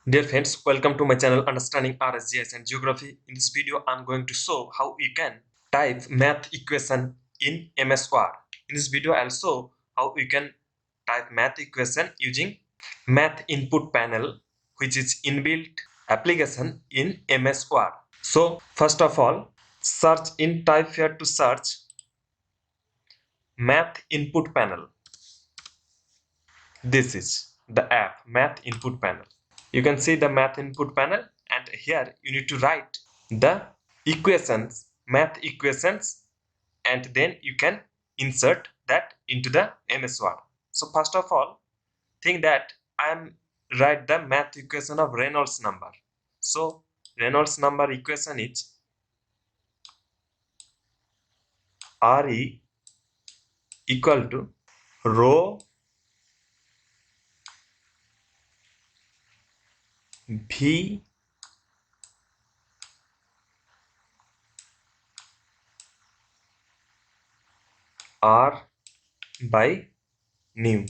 Dear friends, welcome to my channel Understanding RS-GIS and Geography. In this video, I'm going to show how you can type math equation in MS Word. In this video, I'll show how you can type math equation using math input panel, which is inbuilt application in MS Word. So first of all, search in type here to search math input panel. This is the app math input panel. You can see the math input panel, and here you need to write the equations, math equations, and then you can insert that into the MS Word. So first of all, think that I am write the math equation of Reynolds number. So Reynolds number equation is RE equal to rho V R by nu.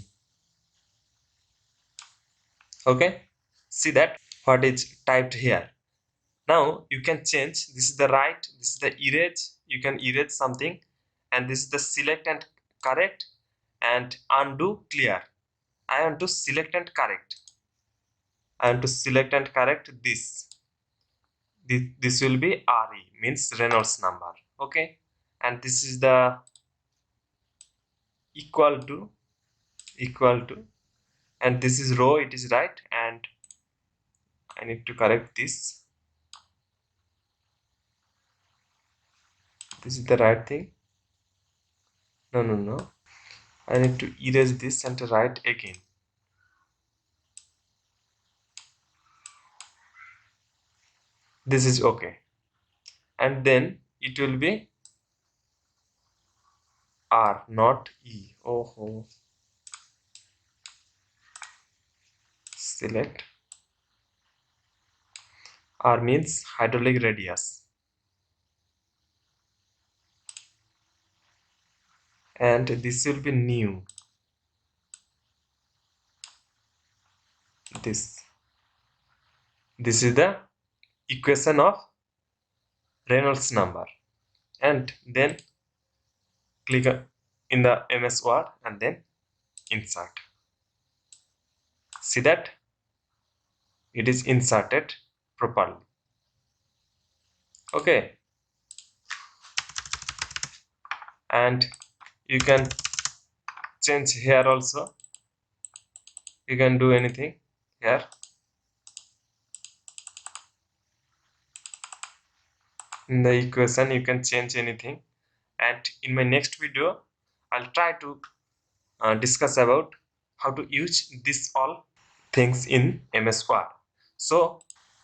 Okay, see that what is typed here. Now you can change. This is the right, this is the erase. You can erase something, and this is the select and correct, and undo clear. I want to select and correct. I want to select and correct this. This will be RE, means Reynolds number. Okay, and this is the equal to, and this is row. It is right, and I need to correct this. This is the right thing. No. I need to erase this and write again. This is okay, and then it will be R, not E. Oh, select. R means hydraulic radius, and this will be new. This is the equation of Reynolds number, and then click in the MS Word and then insert. See that it is inserted properly. Okay, and you can change here also. You can do anything here. In the equation you can change anything, and in my next video I'll try to discuss about how to use this all things in MS Word. So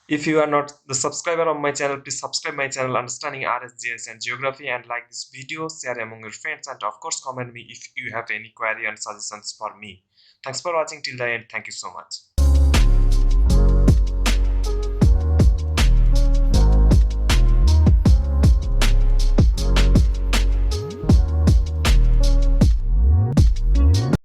if you are not the subscriber of my channel, please subscribe my channel Understanding RS-GIS and Geography, and like this video, share among your friends, and of course comment me if you have any query and suggestions for me. Thanks for watching till the end. Thank you so much.